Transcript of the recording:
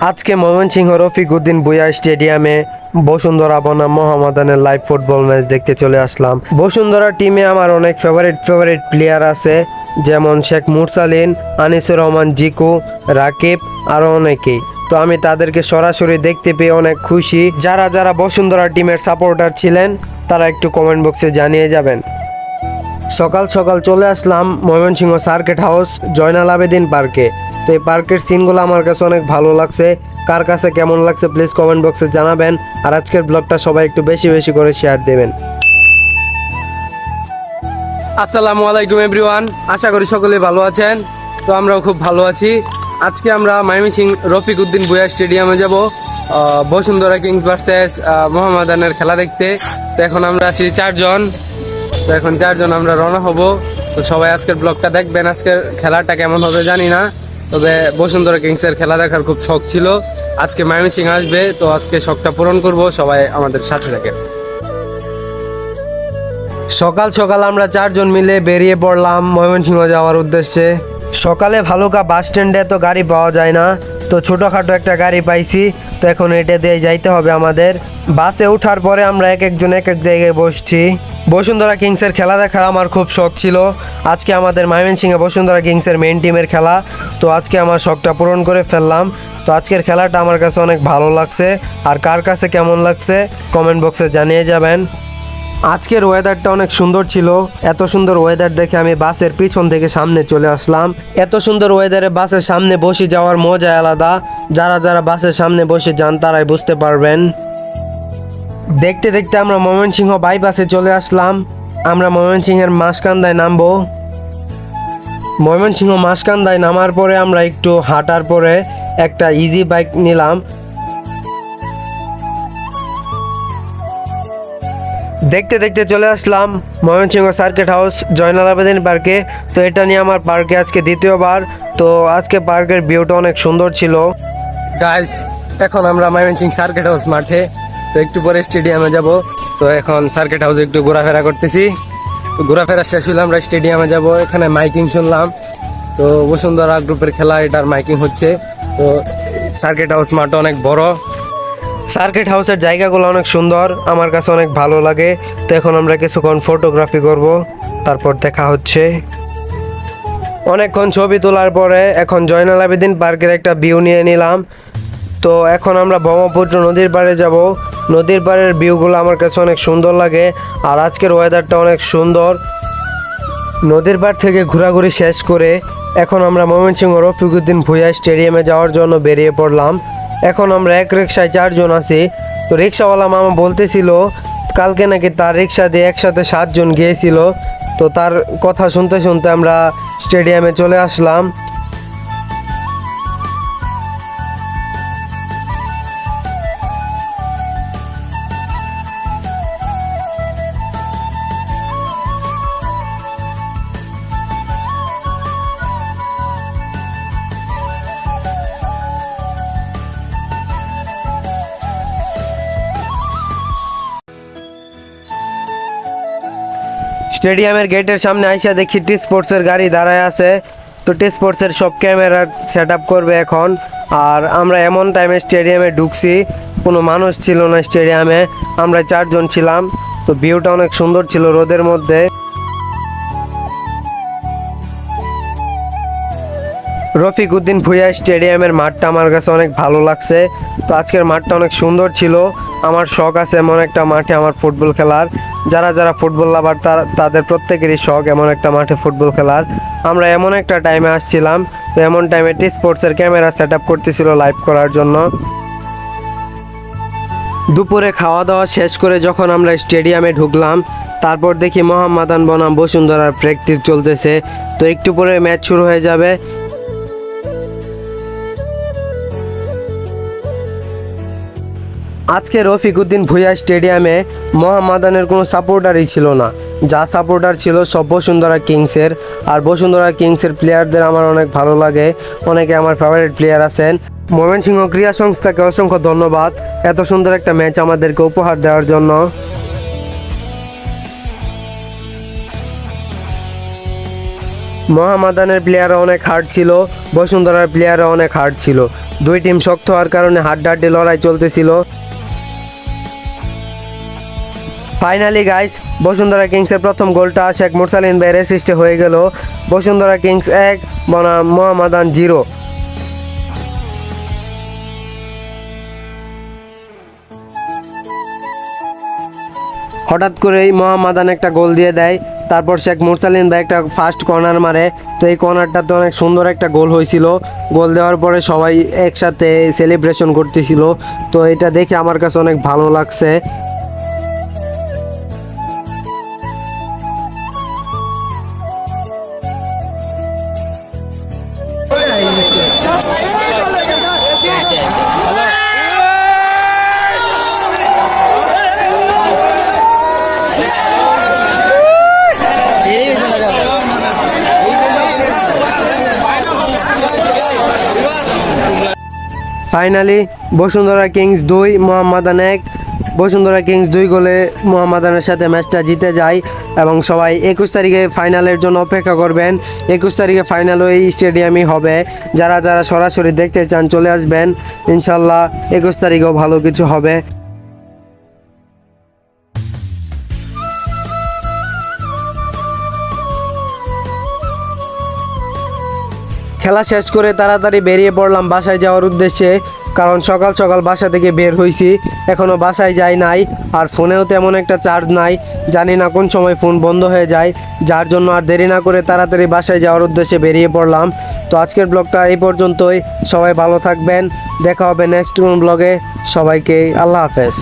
আজকে ময়মনসিংহ রফিকউদ্দিন ভূঁইয়া স্টেডিয়ামে বসুন্ধরা বনাম মোহামেডানের লাইভ ফুটবল ম্যাচ দেখতে চলে আসলাম। বসুন্ধরা টিমে আমার অনেক ফেভারিট প্লেয়ার আছে, যেমন শেখ মুরসালিন, আনিসুর রহমান জিকু, রাকিব, আরও অনেকেই। তো আমি তাদেরকে সরাসরি দেখতে পেয়ে অনেক খুশি। যারা যারা বসুন্ধরা টিমের সাপোর্টার ছিলেন তারা একটু কমেন্ট বক্সে জানিয়ে যাবেন। সকাল সকাল চলে আসলাম ময়মনসিংহ সার্কিট হাউস জয়নাল আবেদিন পার্কে। তো এই পার্কের সিনগুলো আমার কাছে অনেক ভালো লাগছে। কার কাছে কেমন লাগছে প্লিজ কমেন্ট বক্সে জানাবেন। আর আজকের ব্লগটা সবাই একটু বেশি বেশি করে শেয়ার দেবেন। আসসালামু আলাইকুম এভরিওয়ান, আশা করি সকলে ভালো আছেন। তো আমরাও খুব ভালো আছি। আজকে আমরা ময়মনসিংহ রফিকউদ্দিন ভূঁইয়া স্টেডিয়ামে যাব বসুন্ধরা কিংস ভার্সেস মোহামেডানের খেলা দেখতে। তো এখন আমরা আছি চারজন। তো এখন চারজন আমরা রওনা হব। তো সবাই আজকের ব্লগটা দেখবেন। আজকের খেলাটা কেমন হবে জানি না, তবে বসুন্ধরা কিংসের খেলা দেখার খুব শখ ছিল। আজকে ময়মনসিংহ আসবে, তো আজকে শখটা পূরণ করব। সবাই আমাদের সাথে থাকেন। সকাল সকাল আমরা চারজন মিলে বেরিয়ে পড়লাম ময়মনসিংহ যাওয়ার উদ্দেশ্যে। সকালে ভালুকা বাস স্ট্যান্ডে তো গাড়ি পাওয়া যায় না, তো ছোটোখাটো একটা গাড়ি পাইছি। তো এখন এটা দিয়ে যাইতে হবে আমাদের। বাসে ওঠার পরে আমরা এক একজন এক এক জায়গায় বসছি। বসুন্ধরা কিংসের খেলা দেখার আমার খুব শখ ছিল। আজকে আমাদের ময়মনসিংহে বসুন্ধরা কিংসের মেইন টিমের খেলা, তো আজকে আমার শখটা পূরণ করে ফেললাম। তো আজকের খেলাটা আমার কাছে অনেক ভালো লাগছে। আর কার কাছে কেমন লাগছে কমেন্ট বক্সে জানিয়ে যাবেন। আজকের ওয়েদারটা অনেক সুন্দর ছিল। এত সুন্দর ওয়েদার দেখে আমি বাসের পিছন থেকে সামনে চলে আসলাম। এত সুন্দর ওয়েদারে বাসের সামনে বসে যাওয়ার মজা আলাদা। যারা যারা বাসের সামনে বসে যান তারাই বুঝতে পারবেন। দেখতে দেখতে আমরা ময়মনসিংহ বাইপাসে চলে আসলাম। আমরা ময়মনসিংহের মাসকান্দায় নামবো। ময়মনসিংহ মাসকান্দায় নামার পরে আমরা একটু হাঁটার পরে একটা ইজি বাইক নিলাম। দেখতে দেখতে চলে আসলাম ময়মনসিংহ সার্কিট হাউস জয়নাল আবেদিন পার্কে। তো এটা নিয়ে আমার পার্কে আজকে দ্বিতীয়বার। তো আজকে পার্কের ভিউটা অনেক সুন্দর ছিল। গাইস, এখন আমরা ময়মনসিংহ সার্কিট হাউস মাঠে, তো একটু পরে স্টেডিয়ামে যাব। তো এখন সার্কিট হাউসে একটু ঘোরাফেরা করতেছি। তো ঘোরাফেরা শেষ হলে আমরা স্টেডিয়ামে যাব। এখানে মাইকিং শুনলাম, তো বসুন্ধরা গ্রুপের খেলা, এটার মাইকিং হচ্ছে। তো সার্কিট হাউস মাঠটা অনেক বড়। সার্কিট হাউসের জায়গাগুলো অনেক সুন্দর, আমার কাছে অনেক ভালো লাগে। তো এখন আমরা কিছুক্ষণ ফটোগ্রাফি করব, তারপর দেখা হচ্ছে। অনেকক্ষণ ছবি তোলার পরে এখন জয়নাল আবেদিন পার্কের একটা ভিউ নিয়ে নিলাম। তো এখন আমরা ব্রহ্মপুত্র নদীর পাড়ে যাব। নদীর পাড়ের ভিউগুলো আমার কাছে অনেক সুন্দর লাগে। আর আজকের ওয়েদারটা অনেক সুন্দর। নদীর পাড় থেকে ঘোরাঘুরি শেষ করে এখন আমরা ময়মনসিংহ রফিকউদ্দিন ভূঁইয়া স্টেডিয়ামে যাওয়ার জন্য বেরিয়ে পড়লাম। এখন আমরা এক রিক্সায় চারজন আছি। তো রিক্সাওয়ালা মামা বলতেছিল কালকে নাকি তার রিক্সা দিয়ে একসাথে 7 জন গিয়েছিল। তো তার কথা শুনতে শুনতে আমরা স্টেডিয়ামে চলে আসলাম। স্টেডিয়ামের গেটের সামনে আইসা দেখি টি স্পোর্টসের গাড়ি দাঁড়ায় আছে। তো টি স্পোর্টসের সব ক্যামেরা সেট আপ করবে এখন। আর আমরা এমন টাইমে স্টেডিয়ামে ঢুকছি, কোনো মানুষ ছিল না স্টেডিয়ামে, আমরা 4 জন ছিলাম। তো ভিউটা অনেক সুন্দর ছিল রোদের মধ্যে। রফিকউদ্দিন ভূঁইয়া স্টেডিয়ামের মাঠটা আমার কাছে অনেক ভালো লাগছে। তো আজকের মাঠটা অনেক সুন্দর ছিল। আমার শখ আছে এমন একটা মাঠে আমার ফুটবল খেলার। যারা যারা ফুটবল লাভার তাদের প্রত্যেকেরই শখ এমন একটা মাঠে ফুটবল খেলার। আমরা এমন একটা টাইমে আসছিলাম, তো এমন টাইমে টি স্পোর্টসের ক্যামেরা সেট আপ করতেছিল লাইভ করার জন্য। দুপুরে খাওয়া দাওয়া শেষ করে যখন আমরা স্টেডিয়ামে ঢুকলাম, তারপর দেখি মোহামেডান বনাম বসুন্ধরার প্র্যাকটিস চলতেছে। তো একটু পরে ম্যাচ শুরু হয়ে যাবে। আজকে রফিকউদ্দিন ভূঁইয়া স্টেডিয়ামে মোহামেডানের কোনো সাপোর্টারই ছিল না। যা সাপোর্টার ছিল সব বসুন্ধরা কিংসের। আর বসুন্ধরা কিংসের প্লেয়ারদের আমার অনেক ভালো লাগে, অনেকে আমার ফেভারিট প্লেয়ার আছেন। ময়মনসিংহ ক্রীড়া সংস্থাকে অসংখ্য ধন্যবাদ এত সুন্দর একটা ম্যাচ আমাদেরকে উপহার দেওয়ার জন্য। মোহামেডানের প্লেয়াররা অনেক হার্ড ছিল, বসুন্ধরার প্লেয়াররা অনেক হার্ড ছিল। দুই টিম শক্ত হওয়ার কারণে হাড্ডাহাড্ডি লড়াই চলতেছিল। ফাইনালি গাইস, বসুন্ধরা কিংসের প্রথম গোলটা শেখ মুরসালিন ভাইয়ের অ্যাসিস্টে হয়ে গেল। বসুন্ধরা কিংস 1 বনাম মোহামেডান 0। হঠাৎ করেই মোহামেডান একটা গোল দিয়ে দেয়, তারপর শেখ মুরসালিন ভাই একটা ফার্স্ট কর্নার মারে। তো এই কর্নারটাতে অনেক সুন্দর একটা গোল হয়েছিল। গোল দেওয়ার পরে সবাই একসাথে সেলিব্রেশন করতেছিল। তো এটা দেখে আমার কাছে অনেক ভালো লাগছে। Finally Bashundhara Kings 2 Mohammedan 1। Bashundhara Kings 2 গোলে মোহামেডানের সাথে ম্যাচটা জিতে যায় এবং সবাই 21 তারিখে ফাইনালের জন্য অপেক্ষা করবেন। 21 তারিখে ফাইনাল ওই স্টেডিয়ামই হবে। যারা যারা সরাসরি দেখতে চান চলে আসবেন, ইনশাল্লাহ 21 তারিখেও ভালো কিছু হবে। খেলা শেষ করে তাড়াতাড়ি বেরিয়ে পড়লাম বাসায় যাওয়ার উদ্দেশ্যে, কারণ সকাল সকাল বাসা থেকে বের হয়েছি, এখনও বাসায় যাই নাই। আর ফোনেও তেমন একটা চার্জ নাই, জানি না কোন সময় ফোন বন্ধ হয়ে যায়, যার জন্য আর দেরি না করে তাড়াতাড়ি বাসায় যাওয়ার উদ্দেশ্যে বেরিয়ে পড়লাম। তো আজকের ব্লগটা এই পর্যন্তই। সবাই ভালো থাকবেন, দেখা হবে নেক্সট কোন ব্লগে। সবাইকে আল্লাহ হাফেজ।